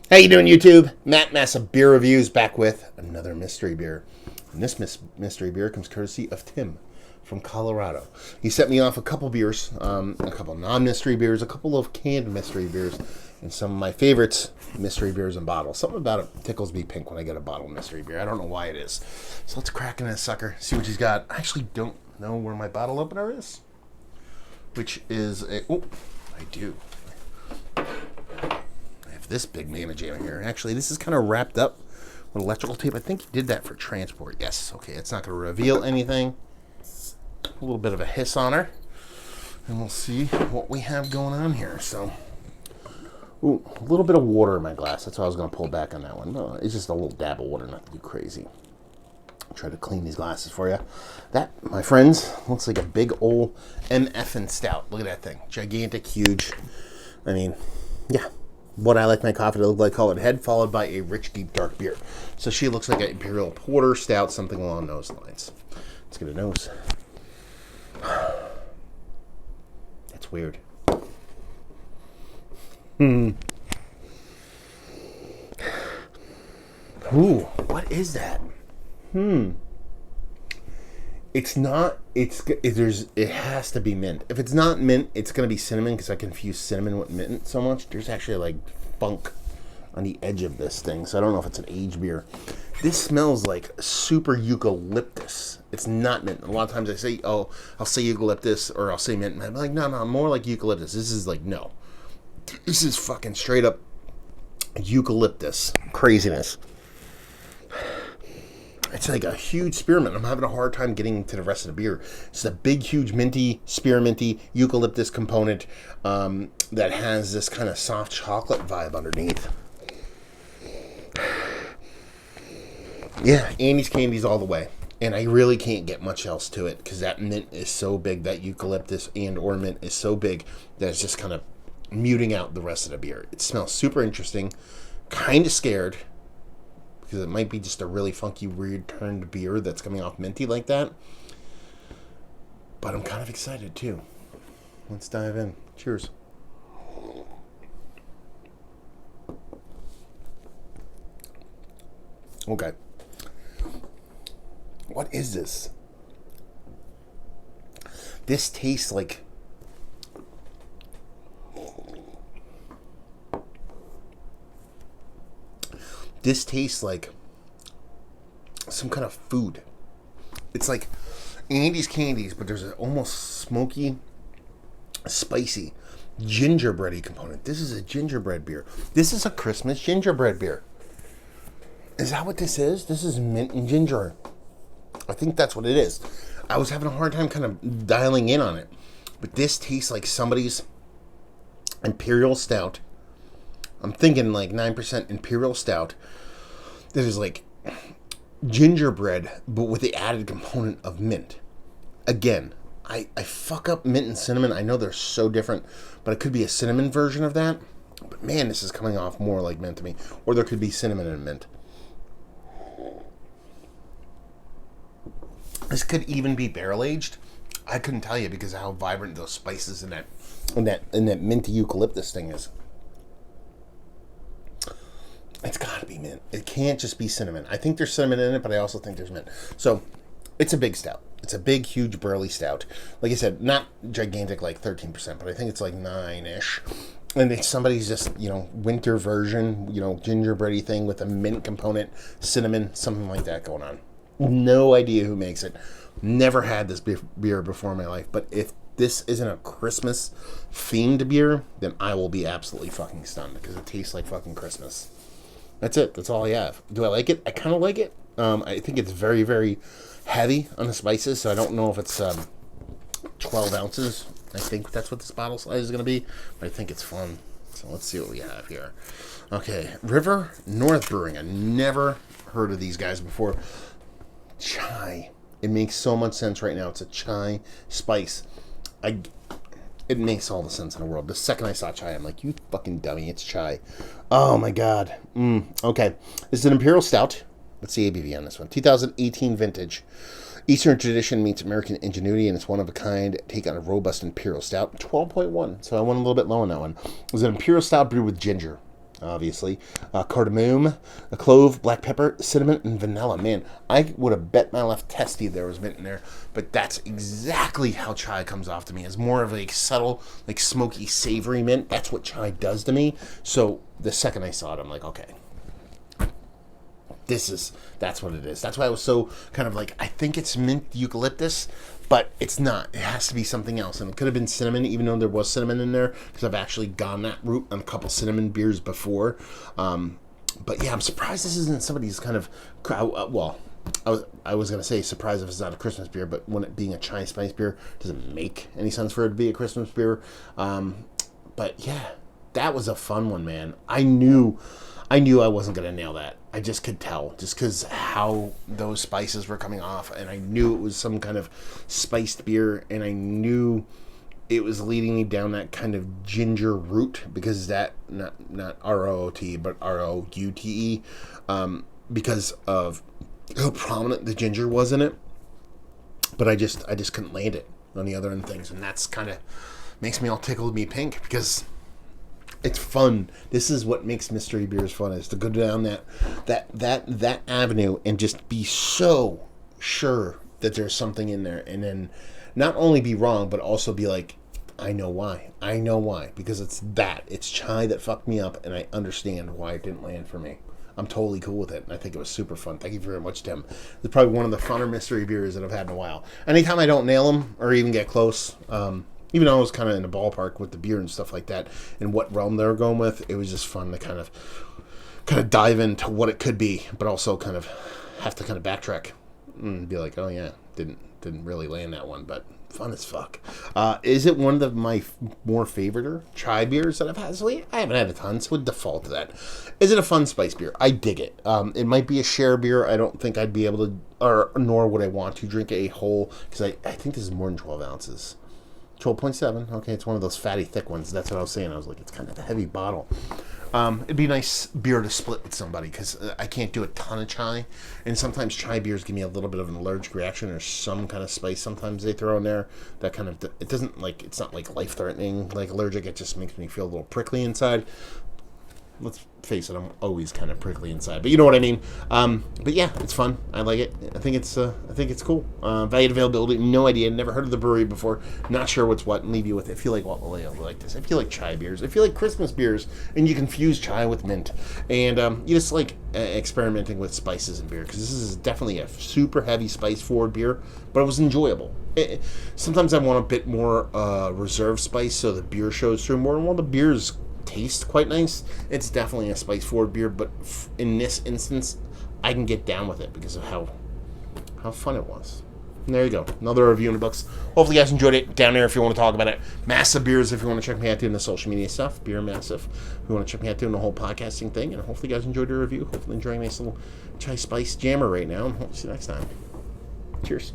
How you doing, YouTube? Matt Massa Beer Reviews back with another mystery beer. And this mystery beer comes courtesy of Tim from Colorado. He sent me off a couple beers, a couple non-mystery beers, a couple of canned mystery beers, and some of my favorites, mystery beers in bottles. Something about it tickles me pink when I get a bottle of mystery beer. I don't know why it is. So let's crack in this sucker, see what he's got. I actually don't know where my bottle opener is, which is a... Oh, I do. This big mamma jamma here. Actually, this is kind of wrapped up with electrical tape. I think he did that for transport. Yes, okay, it's not going to reveal anything. A little bit of a hiss on her. And we'll see what we have going on here. So, ooh, a little bit of water in my glass. That's why I was going to pull back on that one. No, it's just a little dab of water, not too crazy. I'll try to clean these glasses for you. That, my friends, looks like a big old MF stout. Look at that thing. Gigantic, huge. I mean, yeah. What I like my coffee to look like, call it head, followed by a rich, deep, dark beer. So she looks like an imperial porter, stout, something along those lines. Let's get a nose. That's weird. Ooh, what is that? It's not. It has to be mint. If it's not mint, it's gonna be cinnamon because I confuse cinnamon with mint so much. There's actually like funk on the edge of this thing, so I don't know if it's an aged beer. This smells like super eucalyptus. It's not mint. A lot of times I say, oh, I'll say eucalyptus or I'll say mint. And I'm like, no, more like eucalyptus. This is like, no. This is fucking straight up eucalyptus craziness. It's like a huge spearmint. I'm having a hard time getting to the rest of the beer. It's a big, huge minty, spearminty, eucalyptus component that has this kind of soft chocolate vibe underneath. Yeah, Andy's Candies all the way. And I really can't get much else to it because that mint is so big, that eucalyptus and or mint is so big that it's just kind of muting out the rest of the beer. It smells super interesting, kind of scared, because it might be just a really funky, weird turned beer that's coming off minty like that. But I'm kind of excited too. Let's dive in. Cheers. Okay. What is this? This tastes like... This tastes like some kind of food. It's like Andy's Candies, but there's an almost smoky, spicy, gingerbready component. This is a gingerbread beer. This is a Christmas gingerbread beer. Is that what this is? This is mint and ginger. I think that's what it is. I was having a hard time kind of dialing in on it. But this tastes like somebody's imperial stout. I'm thinking like 9% imperial stout that is like gingerbread, but with the added component of mint. Again, I fuck up mint and cinnamon. I know they're so different, but it could be a cinnamon version of that. But man, this is coming off more like mint to me. Or there could be cinnamon and mint. This could even be barrel aged. I couldn't tell you because of how vibrant those spices in that minty eucalyptus thing is. It's got to be mint. It can't just be cinnamon. I think there's cinnamon in it, but I also think there's mint. So, it's a big stout. It's a big, huge, burly stout. Like I said, not gigantic like 13%, but I think it's like 9-ish. And it's somebody's just, winter version, gingerbready thing with a mint component, cinnamon, something like that going on. No idea who makes it. Never had this beer before in my life. But if this isn't a Christmas themed beer, then I will be absolutely fucking stunned because it tastes like fucking Christmas. That's it. That's all I have. Do I like it? I kind of like it. I think it's very, very heavy on the spices, so I don't know if it's 12 ounces. I think that's what this bottle size is going to be, but I think it's fun. So let's see what we have here. Okay, River North Brewing. I never heard of these guys before. Chai. It makes so much sense right now. It's a chai spice. It makes all the sense in the world. The second I saw chai, I'm like, you fucking dummy, it's chai. Oh my god. Okay. This is an Imperial Stout. What's the ABV on this one? 2018 vintage. Eastern tradition meets American ingenuity, and it's one of a kind take on a robust Imperial Stout. 12.1. So I went a little bit low on that one. It was an Imperial Stout brewed with ginger. obviously, cardamom, a clove, black pepper, cinnamon, and vanilla. Man, I would have bet my left testy there was mint in there, but that's exactly how chai comes off to me. It's more of a subtle, like smoky, savory mint. That's what chai does to me. So the second I saw it, I'm like, okay, that's what it is. That's why I was so kind of like, I think it's mint eucalyptus, but it's not. It has to be something else. And it could have been cinnamon, even though there was cinnamon in there, because I've actually gone that route on a couple cinnamon beers before. But yeah, I'm surprised this isn't somebody's kind of, well, I was going to say surprised if it's not a Christmas beer, but when it being a chai spice beer, doesn't make any sense for it to be a Christmas beer. But yeah, that was a fun one, man. I knew I wasn't going to nail that. I just could tell, just because how those spices were coming off, and I knew it was some kind of spiced beer, and I knew it was leading me down that kind of ginger route, because that, not R-O-O-T, but R-O-U-T-E, because of how prominent the ginger was in it. But I just couldn't land it on the other end of things, and that's kind of makes me all tickled me pink, because it's fun. This is what makes mystery beers fun, is to go down that avenue and just be so sure that there's something in there, and then not only be wrong, but also be like, I know why, because it's chai that fucked me up, and I understand why it didn't land for me. I'm totally cool with it, and I think it was super fun. Thank you very much, Tim. It's probably one of the funner mystery beers that I've had in a while. Anytime I don't nail them or even get close, even though I was kind of in the ballpark with the beer and stuff like that, and what realm they were going with, it was just fun to kind of dive into what it could be, but also kind of have to kind of backtrack and be like, oh yeah, didn't really land that one, but fun as fuck. Is it one of my more favorite chai beers that I've had this week? I haven't had a ton, so would default to that. Is it a fun spice beer? I dig it. It might be a share beer. I don't think I'd be able to, or nor would I want to drink a whole, because I think this is more than 12 ounces. 12.7. Okay, it's one of those fatty, thick ones. That's what I was saying. I was like, it's kind of a heavy bottle. It'd be a nice beer to split with somebody, because I can't do a ton of chai, and sometimes chai beers give me a little bit of an allergic reaction, or some kind of spice sometimes they throw in there that kind of, it doesn't like, it's not like life-threatening like allergic, it just makes me feel a little prickly inside. Let's face it, I'm always kind of prickly inside, but you know what I mean. But yeah, it's fun. I like it. I think it's cool. Value availability, no idea. Never heard of the brewery before. Not sure what's what. And leave you with it. I feel like what will I like this? I feel like chai beers. I feel like Christmas beers, and you confuse chai with mint, and you just like experimenting with spices in beer, because this is definitely a super heavy spice forward beer, but it was enjoyable. Sometimes I want a bit more reserve spice, so the beer shows through more. And while the beers taste quite nice, it's definitely a spice forward beer, but in this instance I can get down with it because of how fun it was. And there you go, another review in the books. Hopefully you guys enjoyed it. Down there if you want to talk about it. Massive Beers if you want to check me out doing the social media stuff. Beer Massive if you want to check me out doing the whole podcasting thing. And hopefully you guys enjoyed the review. Hopefully enjoying a nice little chai spice jammer right now, and hope to see you next time. Cheers.